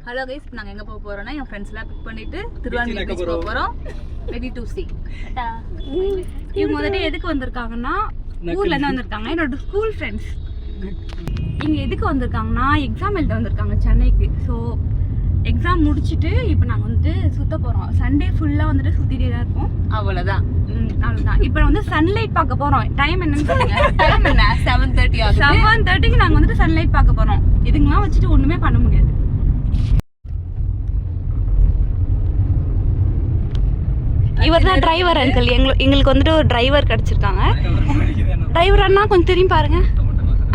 Hello guys, நாங்கள் எங்கே போக போகிறோம்னா என் ஃப்ரெண்ட்ஸ்லாம் பிக் பண்ணிவிட்டு திருவான்மியூர் பீச் போக போகிறோம். Ready to C. இவங்க வந்துட்டு எதுக்கு வந்திருக்காங்கன்னா, ஊர்லேருந்து வந்திருக்காங்க. என்னோட ஸ்கூல் ஃப்ரெண்ட்ஸ் இங்கே எதுக்கு வந்திருக்காங்கன்னா, எக்ஸாம் எழுத வந்திருக்காங்க சென்னைக்கு. ஸோ எக்ஸாம் முடிச்சுட்டு இப்போ நாங்கள் வந்துட்டு சுற்ற போகிறோம். சண்டே ஃபுல்லாக வந்துட்டு சுற்றிட்டே தான் இருப்போம். அவ்வளோதான். இப்போ வந்து சன்லைட் பார்க்க போகிறோம். டைம் என்னன்னு சொல்லுங்க. டைம் என்ன? 7:30 ஆகுது. 7:30க்கு நாங்கள் வந்துட்டு சன்லைட் பார்க்க போகிறோம். இதுங்கெல்லாம் வச்சுட்டு ஒன்றுமே பண்ண முடியாது. இவர் தான் டிரைவர் அங்கிள். எங்களுக்கு வந்துட்டு ஒரு டிரைவர் கிடைச்சிருக்காங்க. டிரைவர் அண்ணா கொஞ்சம் திரும்பி பாருங்க.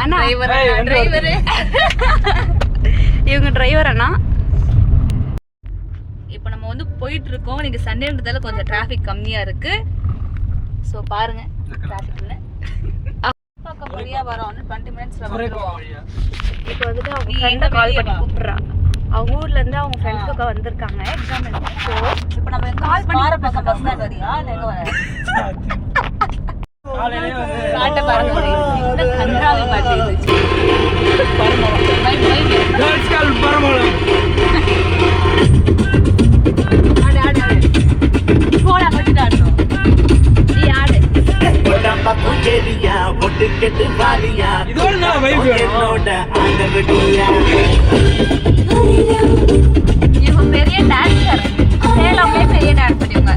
அண்ணா டிரைவர் இவங்க டிரைவர் அண்ணா. இப்போ நம்ம வந்து போயிட்டு இருக்கோம். இன்னைக்கு சண்டேன்றதால கொஞ்சம் டிராஃபிக் கம்மியா இருக்கு. ஸோ பாருங்க, டிராஃபிக்ல பக்கம் வழியா வரோம். 20 மினிட்ஸ்ல வந்துருவோம். இப்போ வந்துட்டு அவங்க ஃப்ரெண்டை கால் பண்ணி கூப்பிடுறா. அவங்க ஊர்ல இருந்து அவங்க ஃப்ரெண்ட்ஸுக்கு வந்திருக்காங்க எக்ஸாம் எழுத. ஸோ இப்போ நம்ம கால் பண்ணி பக்கம் பஸ் ஸ்டாண்ட் வரியா இல்லை எங்க வர? பாட்டை பாருங்க, இந்த கன்றாவி பாட்டு இருந்துச்சு. இவங்க பெரிய டான்ஸர், சேலம்லே பெரிய டான்ஸ் பண்ணிவங்க.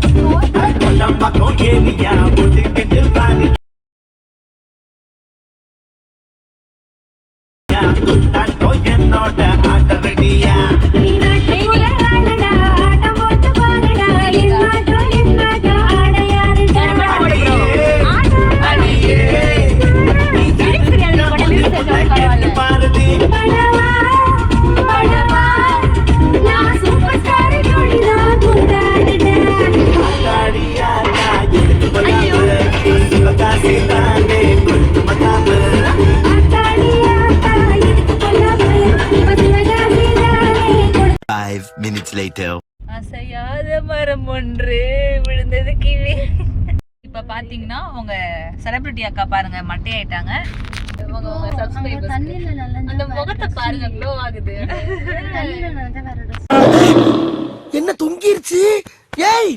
அசையாத மரம் ஒன்று விழுந்தது கீழே. இப்ப பாத்தீங்கன்னா உங்க செலிபிரிட்டி அக்கா பாருங்க மட்டையாயிட்டாங்க. அந்த முகத்தை பாருங்க, க்ளோ ஆகுது. என்ன தொங்கிருச்சு? ஏய்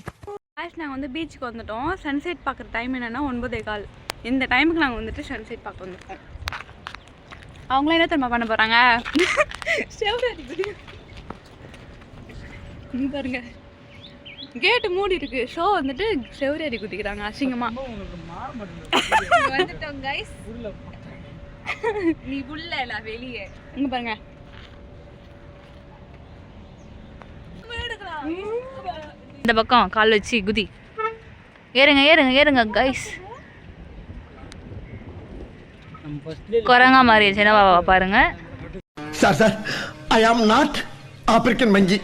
நாங்கள் வந்து பீச்சுக்கு வந்துட்டோம். சன்செட் பார்க்குற டைம் என்னன்னா 9:15. இந்த டைமுக்கு நாங்கள் வந்துட்டு சன்செட் பார்க்க வந்துருக்கோம். அவங்களாம் என்ன திரும்ப பண்ண போகிறாங்க? பாருங்க, கேட்டு மூடி இருக்கு. ஷோ வந்துட்டு செவரேறி குதிக்கிறாங்க அசிங்கமா. வந்துட்டோம் கைஸ். நீ உள்ள இல்ல வெளியே. இங்க பாருங்க, இந்த பக்கம் கால் வச்சு குதி. ஏறுங்க ஏறுங்க ஏறுங்க கைஸ். குரங்கா மாதிரி சின்னவா பாருங்க. Sir sir, I am not African மங்கி.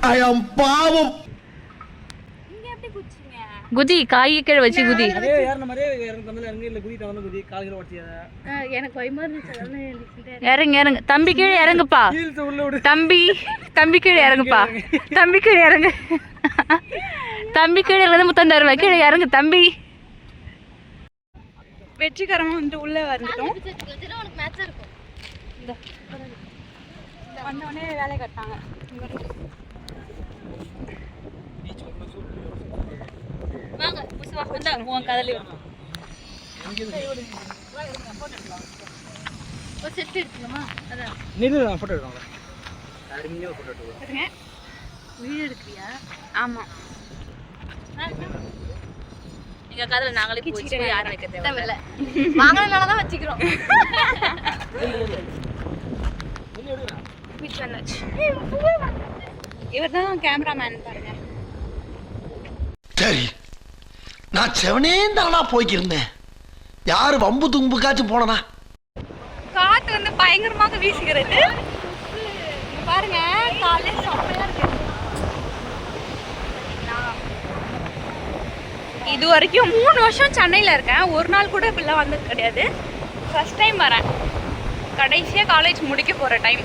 ஐ ஆம் பாவம். குதி, காய் கீழே வச்சு குதி. இறங்க இறங்க தம்பி, கீழே இறங்குப்பா தம்பி. தம்பி கீழே இறங்குப்பா. தம்பி கீழே இறங்கு. தம்பி கீழே இருந்து முத்தம் தருவா. கீழே இறங்கு தம்பி. வெற்றிகரமா வந்துட்டு உள்ள வந்துட்டோம். வந்தோடனே வேலை கட்டாங்க. வாங்க புசுவா வந்தா உன் கதலி ஒரு செட் எடுத்துக்கலாமா? அதான் நில்லு, நான் போட்டோ எடுக்கறேன். அருமையா போட்டோ எடுக்கறேன். வீடியோ எடுக்கறியா? ஆமா, எங்க கதல நாங்களே போய் யாரும் வைக்க தேவையில்ல. வாங்கறனால தான் வச்சிக்கிறோம். வீட்ல வந்தாச்சு. இவர்தான் கேமராமேன் பாருங்க. சரி, நான் செவனே தானா போய்க்கிருந்தேன். யாரு வம்பு தும்புக்காச்சும் போனனா? காத்து வந்து பயங்கரமாக வீசுகிறது. பாருங்க, காலையில செம்மையா இருக்கு. இது வரைக்கும் 3 வருஷம் சென்னையில் இருக்கேன். ஒரு நாள் கூட இப்படிலாம் வந்தது கிடையாது. ஃபர்ஸ்ட் டைம் வரேன். கடைசியாக காலேஜ் முடிக்க போகிற டைம்.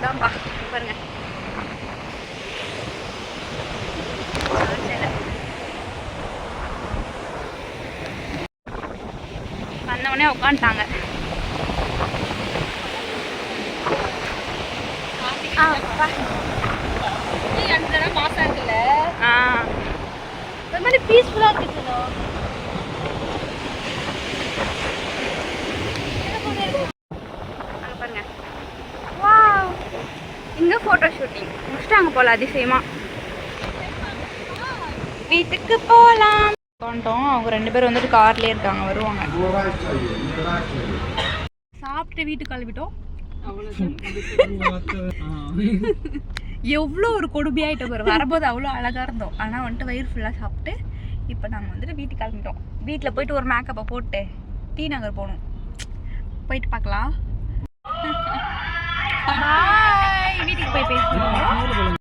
தான்ப்பா பாருங்க. வந்தவொடனே உட்காந்துட்டாங்க. அந்த தடவை மாசம் இருக்குல்ல ஒரு மாதிரி பீஸ்ஃபுல்லாக இருக்குது. அங்கே பாருங்க. வாவ், இங்கே ஃபோட்டோ ஷூட்டிங் முடிச்சிட்டாங்க போல அதிசயமா. வீட்டுக்கு போகலாம் வந்துட்டோம். அவங்க 2 பேரும் வந்துட்டு கார்லேயே இருக்காங்க, வருவாங்க. சாப்பிட்டு வீட்டுக்கு கிளம்பிட்டோம். எவ்வளோ ஒரு கொடுமையாயிட்ட பாரு. வரும்போது அவ்வளோ அழகாக இருந்தோம், ஆனால் வந்துட்டு வயிறு ஃபுல்லாக சாப்பிட்டு இப்போ நாங்கள் வந்துட்டு வீட்டுக்கு கிளம்பிட்டோம். வீட்டில் போயிட்டு ஒரு மேக்கப்பை போட்டு டி நகர் போகணும். போயிட்டு பார்க்கலாம். பாய், வீட்டுக்கு போய் பேசுவோம்.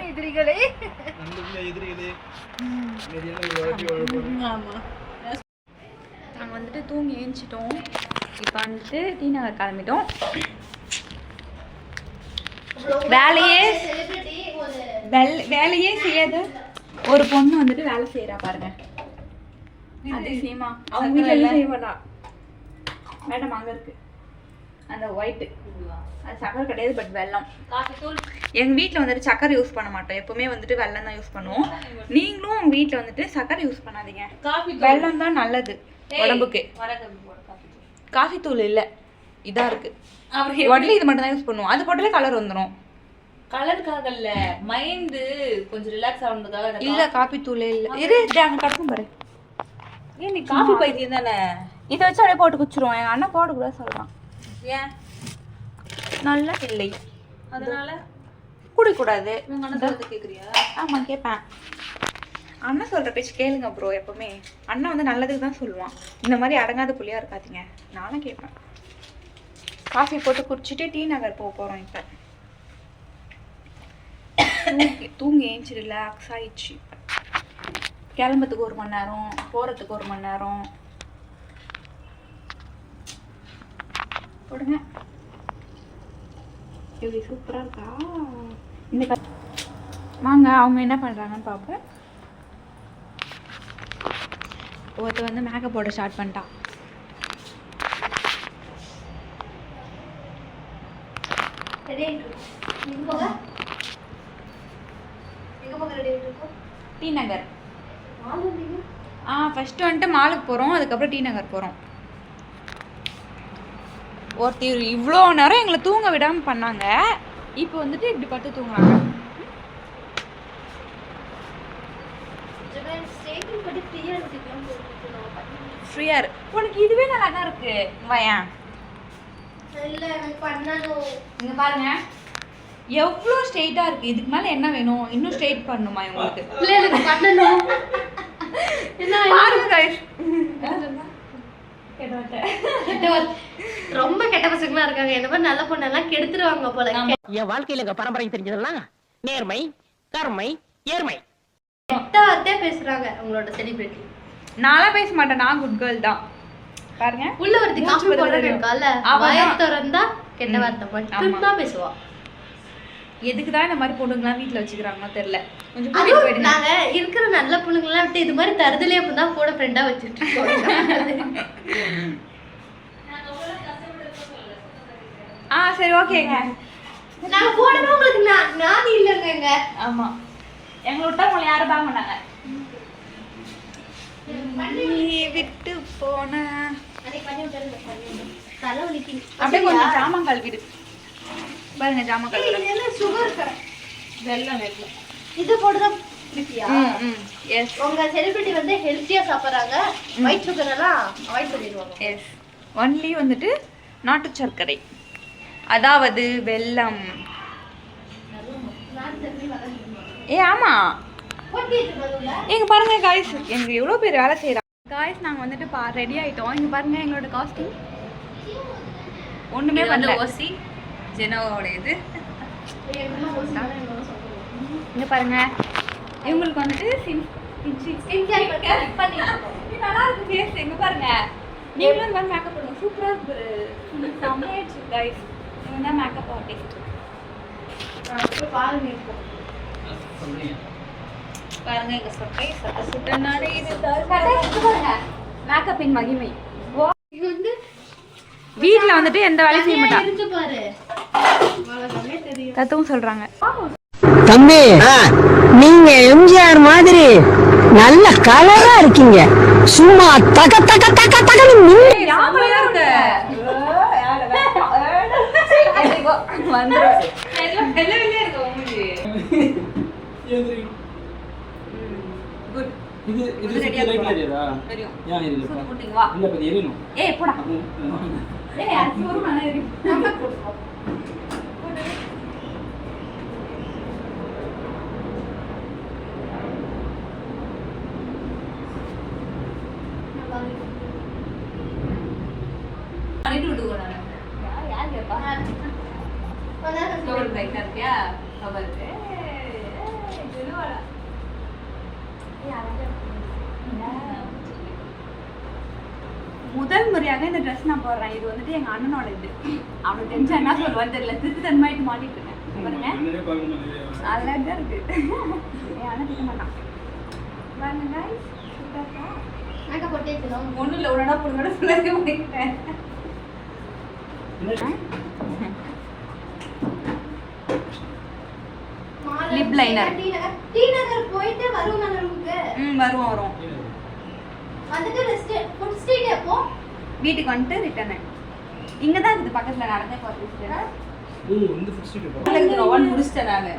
எதிரிகளே நாங்கள் வந்துட்டு தூங்கி ஏஞ்சிட்டோம். இப்போ வந்துட்டு டி நகர் கிளம்பிட்டோம். வேலையே செய்யாத ஒரு பொண்ணு வந்துட்டு வேலை செய்யறா பாருங்க. அதிசயமா அவங்க வீட்டுல செய்ய மாட்டா. மேடம் அங்க இருக்கு அந்த ஒயிட், அது சக்கரை கிடையாது, பட் வெல்லம். எங்க வீட்டுல வந்துட்டு சக்கரை யூஸ் பண்ண மாட்டோம், எப்பவுமே வந்துட்டு வெல்லம் தான் யூஸ் பண்ணுவோம். நீங்களும் உங்க வீட்டுல வந்துட்டு சக்கரை யூஸ் பண்ணாதீங்க, வெல்லம் தான் நல்லது உடம்புக்கு. காஃபி தூள் இல்ல, இதா இருக்கு. உடனே இது மட்டும் தான் யூஸ் பண்ணுவோம். அது போட்டாலே கலர் வந்துடும். கலருக்காக இல்ல, மைண்ட் கொஞ்சம் ரிலாக்ஸ் ஆகுறதுக்காக. இல்ல காபி தூளே இல்ல. இரு அங்க கடக்கும் பாரு. ஏன் நீ காஃபி பைத்தியம் தானே? இதை வச்சு அப்படியே போட்டு குச்சிருவோம். எங்க அண்ணன் போட கூட சொல்றான். ஏன்? நல்லா இல்லை, அதனால குடிக்கூடாது. உங்க அண்ணன் சொல்றது கேக்குறியா? ஆமா கேட்பேன். அண்ணன் சொல்ற பேச்சு கேளுங்க ப்ரோ. எப்பவுமே அண்ணன் வந்து நல்லதுக்கு தான் சொல்லுவான். இந்த மாதிரி அடங்காத புள்ளியா இருக்காதீங்க. நானும் கேட்பேன். காஃபி போட்டு குடிச்சிட்டு டி நகர் போக போறோம். இப்ப தூங்கி ஏஞ்சி ரிலாக்ஸ் ஆயிடுச்சு. கிளம்புறதுக்கு 1 மணி நேரம், போறதுக்கு 1 மணி நேரம். போடுங்க. எப்படி சூப்பரா இருக்கா இந்த வாங்க. அவங்க என்ன பண்றாங்கன்னு பார்ப்பேன். ஒருத்தர் வந்து மேக்கப் போட ஸ்டார்ட் பண்ணிட்டான். டி நகர். ஃபர்ஸ்ட் வந்துட்டு மாலுக்கு போகிறோம், அதுக்கப்புறம் டி நகர் போகிறோம். ஒருத்தர் இவ்வளோ நேரம் எங்களை தூங்க விடாமல் பண்ணாங்க. இப்போ வந்துட்டு இப்படி பட்டு தூங்குறாங்க. ஃப்ரீயா உனக்கு இதுவே நல்லா தான் இருக்கு. வயன் இங்க பாருங்க எவ்வளோ ஸ்ட்ரெயிட்டா இருக்கு. இதுக்கு மேல என்ன வேணும்? இன்னும் ஸ்ட்ரெயிட் பண்ணுமா உங்களுக்கு? ரொம்ப கெட்ட பசங்களா இருக்காங்க. என்ன மாதிரி நல்ல பொண்ணெல்லாம் கெடுத்துருவாங்க போல. என் வாழ்க்கையில பரம்பரை தெரிஞ்சதெல்லாம் நேர்மை, கருமை, ஏர்மை. கெட்ட வார்த்தையா பேசுறாங்க உங்களோட செலிபிரிட்டி. நான்லாம் பேச மாட்டேன், நான் குட் கேர்ள் தான். பாருங்க உள்ள ஒருத்தி காஃபி போட இருக்கால, வாயை திறந்தா கெட்ட வார்த்தை மட்டும் தான் பேசுவா. எதுக்கு தான் இந்த மாதிரி பொண்ணுங்கலாம் வீட்டுல வச்சுக்கிறாங்களோ தெரியல. கொஞ்சம் கூட்டிட்டு போயிடுங்க. நாங்க இருக்கிற நல்ல பொண்ணுங்கலாம் விட்டு இது மாதிரி தருதலே அப்படிதான் கூட ஃப்ரெண்டா வச்சுட்டு இருக்கோம். சரி ஓகேங்க. நாங்க போனோம் உங்களுக்கு நான் இல்லைங்க. ஆமா எங்களை விட்டா உங்களை யாரும் பார்க்க மாட்டாங்க. விட்டு போன அப்படியே கொஞ்சம் ஜாமான் கழுவிடு. பாருங்க ஜாமான் கழுவிடு. சுகர் வெல்லம் இது போட்டுதான் பிடிப்பியா? எஸ். உங்க செலிபிரிட்டி வந்து ஹெல்த்தியா சாப்பிடுறாங்க, ஒயிட் சுகர் எல்லாம் அவாய்ட் பண்ணிடுவாங்க. எஸ். ஒன்லி வந்துட்டு நாட்டு சர்க்கரை, அதாவது வெல்லம். ஆமா எங்க பாருங்க காய்ஸ், எங்க எவ்வளோ பேர் வேலை செய்யறாங்க. காய்ஸ் நாங்க வந்துட்டு ரெடி ஆயிட்டோம். இங்க பாருங்க எங்களோட காஸ்டியூம் ஒண்ணுமே பண்ணல. ஓசி ஜெனோவோட இது. இங்க பாருங்க இவங்களுக்கு வந்துட்டு நல்லா இருக்கு ஃபேஸ். எங்க பாருங்க நீங்களும் இந்த மாதிரி மேக்கப் பண்ணுங்க, சூப்பரா இருக்கு. செம்மையாச்சு காய்ஸ். இவங்க தான் மேக்கப் ஆர்டிஸ்ட். பாருங்க பாருங்க எங்க சொட்டை சுட்டனாலே இது பாருங்க மேக்கப்பின் மகிமை. வீட்ல வந்துட்டு எந்த வேலையும் செய்ய மாட்டான். இருந்து பாரு உலகமே தெரியும். தத்துவம் சொல்றாங்க. தம்பி நீங்க எம்ஜிஆர் மாதிரி நல்ல கலரா இருக்கீங்க. சும்மா தக தக தக தகன்னு யாமலையா இருக்க. வந்துரும். எல்லாம் வெள்ளை இருக்க உங்களுக்கு. குட். இது ரெடியா இருக்கா? தெரியும். ஏன் எரியல? போட்டுங்க வா. இல்ல பதி எரியணும். ஏய் போடா. ஏய் அது ஒரு மணி எரியும். பண்ணிட்டு விடுவோம் நானு. யார் கேப்பா? ஸ்டோர் ரைட்டா இருக்கியா? கவர். ஜெனுவாடா. முதல் முறையாக இந்த ட்ரெஸ் நான் போடுறேன். இது வந்துட்டு எங்க அண்ணனோட இது. அவனுக்கு தெரிஞ்சா என்ன சொல்லுவான்னு தெரியல. திருட்டு தன்மாயிட்டு மாட்டிட்டு இருக்கேன் பாருங்க. அதெல்லாம் தான் இருக்கு. என் அண்ணன் திட்ட மாட்டான். பாருங்க guys. மேக்கப் போட்டே இருக்கணும். ஒண்ணும் இல்ல உடனே புடுங்கட ஃபுல்லாவே பண்ணிட்டேன். Lip liner. டீ நகர் போயிட்டு வருவோம் ரூமுக்கு. வரும். வந்துட்டு ரெஸ்ட் ஃபுட் ஸ்ட்ரீட் எப்போ? வீட்டுக்கு வந்துட்டு ரிட்டர்ன். இங்க தான் இருக்குது பக்கத்துல நடந்தே போறேன். இந்த ஃபுட் ஸ்ட்ரீட் போ. உங்களுக்கு ரோவன் முடிச்சிட்டேன் நானு.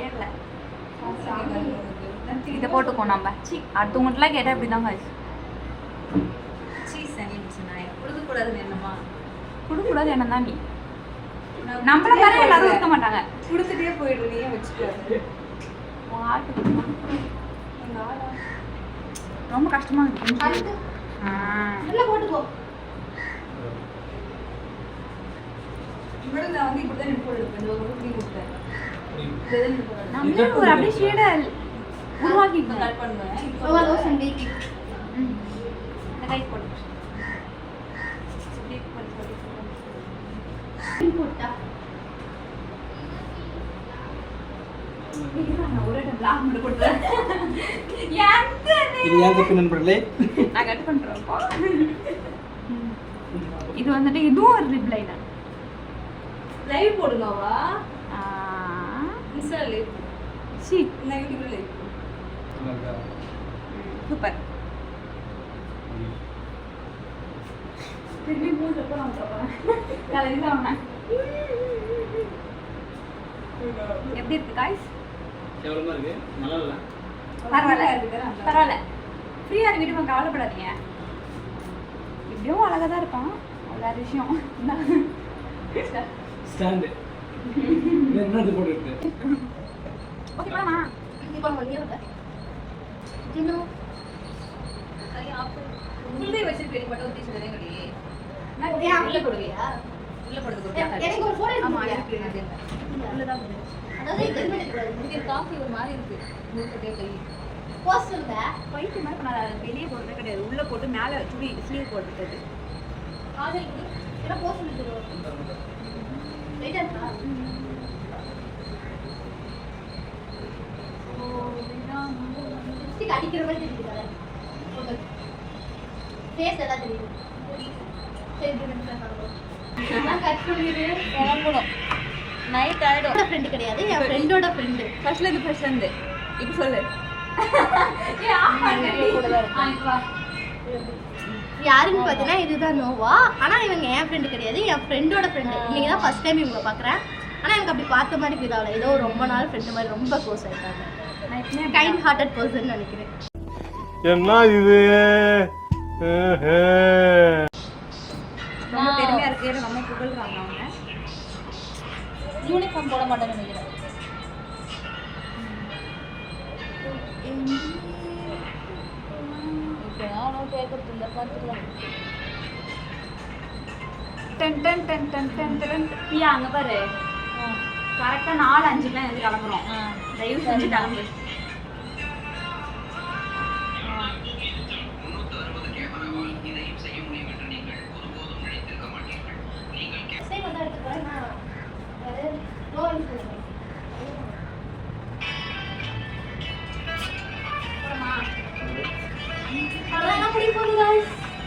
ஏறல. இத போட்டுக்கோ நம்ம. அடுத்தவங்கட்டலாம் கேட்டா இப்படிதான் காய்ஸ். சீஸ் அனி மிச்சனாய். குடுக்க கூடாதுன்னு என்னமா? குடுக்க கூடாது என்னன்னா நீ. நம்மள மாதிரி எல்லாரும் இருக்க மாட்டாங்க. குடுத்துட்டே போயிடு நீயே வச்சுக்க. வாட்டு. ரொம்ப கஷ்டமா இருக்கு. அடுத்து உள்ள போட்டுக்கோ. இவ்வளவு நான் வந்து இப்படி தான் போடுறேன். ஒரு குடி கொடுத்தேன். நம்ம ஒரு அப்படியே ஷேட உருவாக்கி கட் பண்ணுவேன். ஓவா லோஷன் பேபி. இந்த கை போடு. போட்டா. ஒரு பிளாக் மட்டும் கொடுத்தேன். எந்த இது யாருக்கு பின்னன்பறலே? நான் கட் பண்றேன்ப்பா. இது வந்துட்டு இதுவும் ஒரு லிப் லைனர். லைவ் போடுங்கவா? Insta live. சி நான் யூடியூப்ல லைவ். சூப்பர். திரும்பி மூஞ்சி போறோம் போறேன். காலையில வாங்க. எப்படி இருக்கு गाइस? கேவலமா இருக்கு. நல்லா இல்ல. பரவாயில்ல. ஃப்ரீயா வீட்டுக்கு போங்க, கவலைப்படாதீங்க. இப்படியும் அழகா தான் இருக்கும். வேற விஷயம். ஸ்டாண்ட். என்னது போட்டுட்டு? ஓகே போலாமா? இப்போ வெளிய வர. தினோ கை ஆஃப். உள்ளே வச்சிருக்கீங்க பட் ஊத்தி சொல்றேன் கடி. நான் உள்ள போடுவியா? உள்ள போடுறது கொடுத்தா. எனக்கு ஒரு ஃபோன் ஆமா எடுத்து இருக்கு. உள்ள தான் போடு. அதாவது ஹெல்மெட் எடுக்கறது. இது காஃபி ஒரு மாதிரி இருக்கு. மூக்கட்டே கை. போஸ்ட் இல்ல. பைக்கு மாதிரி நான் வெளியே போடுறதே கிடையாது. உள்ள போட்டு மேல சுடி ஸ்லீவ் போட்டுட்டது. காதல் என்ன போஸ்ட் எடுத்துறோம். ரைட்டா இருக்கா? லிப்ஸ்டிக் அடிக்கிற மாதிரி தெரியுது. ஃபேஸ் எல்லாம் தெரியுது. நான் கட் பண்ணிடுறேன். கிளம்பணும். நைட் ஆயிடும். என்னோட ஃப்ரெண்ட் கிடையாது, என் ஃப்ரெண்டோட ஃப்ரெண்ட். ஃபர்ஸ்ட்ல இருந்து இப்போ சொல்லு. ஏ ஆமா யாருன்னு பார்த்தீங்கன்னா இதுதான் நோவா. ஆனால் இவங்க என் ஃப்ரெண்டு கிடையாது, என் ஃப்ரெண்டோட ஃப்ரெண்டு. இன்னைக்கு தான் ஃபர்ஸ்ட் டைம் இவங்க பார்க்குறேன். ஆனால் எனக்கு அப்படி பார்த்த மாதிரி இருக்குது. அவளை ஏதோ ரொம்ப நாள் ஃப்ரெண்டு மாதிரி ரொம்ப க்ளோஸ் ஆகிட்டாங்க. கைண்ட் ஹார்ட்டட் பர்சன் நினைக்கிறேன். என்ன இது? ரொம்ப பெருமையா இருக்கு. ரொம்ப புகழ்றாங்க அவங்க. யூனிஃபார்ம் போட மாட்டேன்னு நினைக்கிறேன். பிரியா அங்க பாரு. கரெக்டா 4:05 இருந்து கிளம்புறோம். தயவு செஞ்சு கிளம்பு.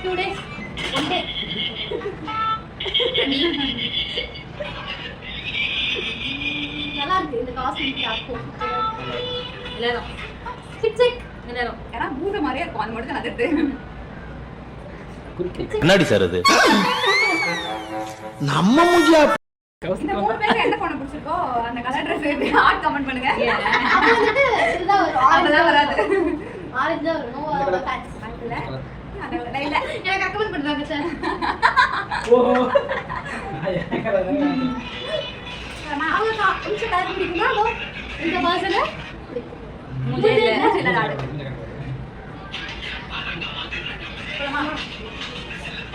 Two days. One day. எல்லாரும் ஏன்னா பூத மாதிரியே இருக்கும் அது மட்டும் நகர்த்து என்னடி சார் அது நம்ம மூஞ்சியா இந்த 3 பேருக்கு எந்த பொண்ணு பிடிச்சிருக்கோ அந்த கலர் ட்ரெஸ் ஆட் கமெண்ட் பண்ணுங்க அப்ப வந்துட்டு இதுதான் வரும் அதெல்லாம் வராது ஆரஞ்சு தான் வரும் நோவாவோட ஃபேன்ஸ் இல்ல இல்ல எனக்கு அக்கமெண்ட் பண்றாங்க சார் அவங்க கொஞ்சம் கலர் பிடிக்குமா அதோ இந்த பர்சனை மூஞ்சில ஆடு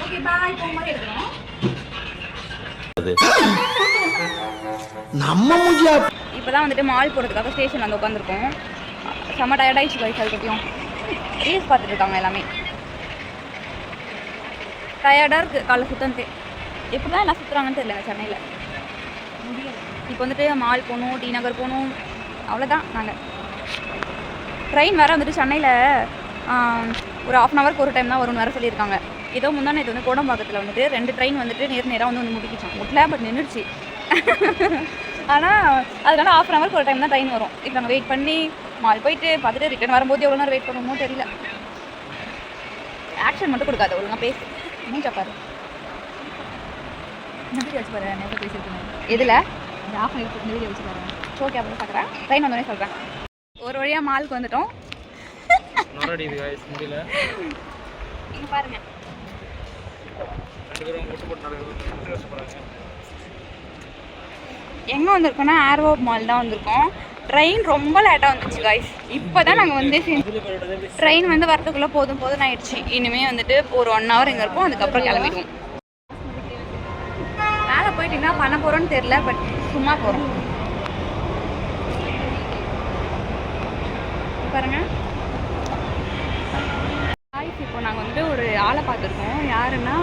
ஓகே பாய் போற மாதிரி இருக்கணும் நம்ம மூஞ்சியா இப்போதான் வந்துட்டு மால் போகிறதுக்காக ஸ்டேஷன் வந்து உட்காந்துருக்கோம் செம்ம டயர்டாயிடுச்சு guys அதுக்கப்புறம் ரீல்ஸ் பார்த்துட்டு இருக்காங்க எல்லாமே டயர்டாக இருக்குது காலைல சுத்தன்ட்டு எப்படி தான் எல்லாம் சுற்றுறாங்கன்னு தெரியல சென்னையில் இப்போ வந்துட்டு மால் போகணும் டி நகர் போகணும் அவ்வளோதான் நாங்கள் ட்ரெயின் வேறு வந்துட்டு சென்னையில் ஒரு 1/2 hour ஒரு டைம் தான் வரும்னு வேறு சொல்லியிருக்காங்க ஏதோ முந்தானே இது வந்து கோடம்பாக்கத்தில் வந்துட்டு 2 ட்ரெயின் வந்துட்டு நேராக வந்து முடிக்கிச்சான் முட்டல பட் நின்றுச்சு ஆனால் அதனால 1/2 hour ஒரு டைம் தான் ட்ரெயின் வரும் இப்போ நாங்கள் வெயிட் பண்ணி மால் போயிட்டு பார்த்துட்டு ரிட்டர்ன் வரும்போது எவ்வளோ நேரம் வெயிட் பண்ணணுமோ தெரியல ஆக்ஷன் மட்டும் கொடுக்காது ஒழுங்காக பேசு மூஞ்சா பாரு வீடியோ வச்சு பாரு நேரம் பேசியிருக்கேன் எதில் இந்த 1/2 hour இந்த வீடியோ வச்சு பாரு ஓகே அப்புறம் பார்க்குறேன் ட்ரெயின் வந்தோடனே சொல்கிறேன் ஒரு வழியாக மாலுக்கு வந்துட்டோம் முடியல இங்கே பாருங்கள் எங்கே வந்திருக்கோன்னா ஏர்வோ மால் தான் வந்திருக்கோம் ட்ரெயின் ரொம்ப லேட்டாக வந்துச்சு காய்ஸ் இப்போ தான் நாங்கள் வந்து ட்ரெயின் வந்து வரதுக்குள்ளே போதும் ஆயிடுச்சு இனிமேல் வந்துட்டு ஒரு 1 hour இங்கே இருப்போம் அதுக்கப்புறம் கிளம்பிடுவோம் மேலே போயிட்டு என்ன பண்ண போகிறோன்னு தெரில பட் சும்மா போகிறோம் பாருங்க காய்ஸ் இப்போ நாங்கள் வந்துட்டு ஒரு ஆளை பார்த்துருக்கோம் யாருன்னா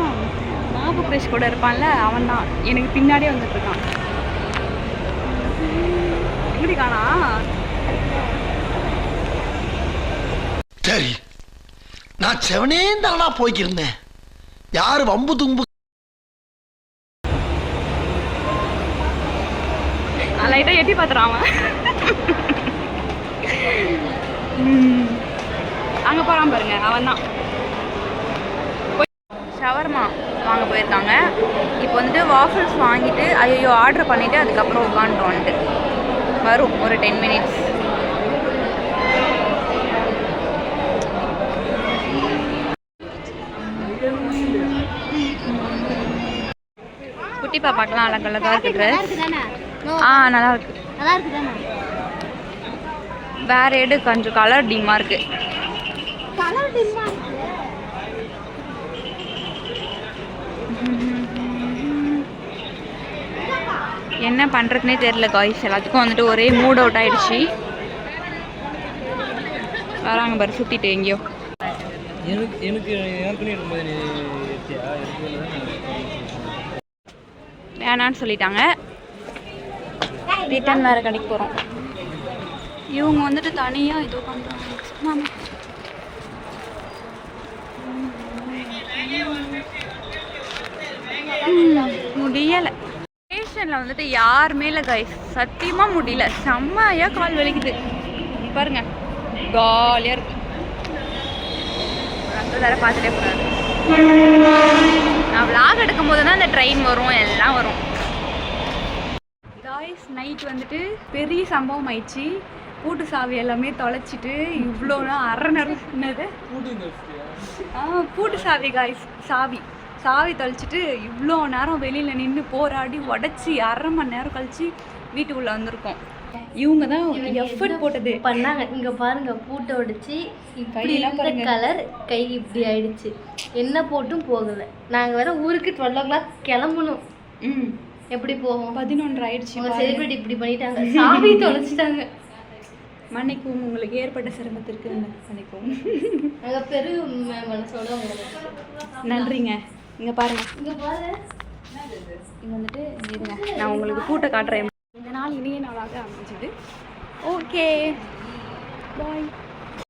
மாபு கிரேஷ் கூட இருப்பான்ல அவன் தான் எனக்கு பின்னாடியே வந்துட்டு இருக்கான் எப்படி காணா சரி நான் செவனே தானா போய்க்கிருந்தேன் யாரு வம்பு தும்பு லைட்டாக எட்டி பார்த்துறான் அவன் அங்கே போகிறான் பாருங்க அவன் தான் ஷவர்மா வாங்க போயிருக்காங்க இப்போ வந்துட்டு வாஃபிள்ஸ் வாங்கிட்டு ஐயோ ஆர்டர் பண்ணிவிட்டு அதுக்கப்புறம் உட்காந்துட்டு வந்துட்டு வரும் ஒரு 10 minutes குட்டி பாப்பாக்கெல்லாம் அழகழகாக இருக்கு ட்ரெஸ் நல்லா இருக்கு நல்லா இருக்கு தானே வேற எடு கொஞ்சம் கலர் டிம்மா இருக்கு கலர் டிம்மா இருக்கு என்ன பண்ணுறதுனே தெரியல காய்ஸ் எல்லாத்துக்கும் வந்துட்டு ஒரே மூட் அவுட் ஆயிடுச்சு வராங்க பாரு சுற்றிட்டு எங்கேயோ எனக்கு இருக்கும்போது வேணான்னு சொல்லிட்டாங்க ரிட்டர்ன் வேறு கடைக்கு போகிறோம் இவங்க வந்துட்டு தனியாக இது பண்ணுறாங்க முடியலை ஸ்டேஷனில் வந்துட்டு யாருமே இல்லை கைஸ் சத்தியமாக முடியல செம்மையாக கால் வலிக்குது பாருங்க காலியாக இருக்கு அந்த தடவை பார்த்துட்டே போகிறாரு நான் விளாக் எடுக்கும் போது தான் அந்த ட்ரெயின் வரும் எல்லாம் வரும் காய்ஸ் நைட் வந்துட்டு பெரிய சம்பவம் ஆயிடுச்சு பூட்டு சாவி எல்லாமே தொலைச்சிட்டு இவ்வளோனா அரை நேரம் என்னது பூட்டு சாவி காய்ஸ் சாவி தொலைச்சிட்டு இவ்வளோ நேரம் வெளியில் நின்று போராடி உடச்சி 1/2 மணி நேரம் கழிச்சு வீட்டுக்குள்ளே வந்திருக்கோம் இவங்க தான் எஃபர்ட் போட்டது பண்ணாங்க இங்க பாருங்க பூட்டை உடைச்சி இப்படி இந்த கலர் கை இப்படி ஆயிடுச்சு என்ன போட்டும் போகல நாங்க வேற ஊருக்கு 12 o'clock கிளம்பணும் எப்படி போவோம் 11 ஆயிடுச்சு செலிபிரிட்டி இப்படி பண்ணிட்டாங்க சாவி தொலைச்சிட்டாங்க மன்னிக்கும் உங்களுக்கு ஏற்பட்ட சிரமத்திற்கு மன்னிக்கும் நாங்கள் பெரும் மனசோட நன்றிங்க இங்கே பாருங்க இங்கே பாரு இங்கே வந்துட்டு இருங்க நான் உங்களுக்கு பூட்டை காட்டுறேன் இந்த நாள் இனிய நாளாக அமைஞ்சது ஓகே பாய்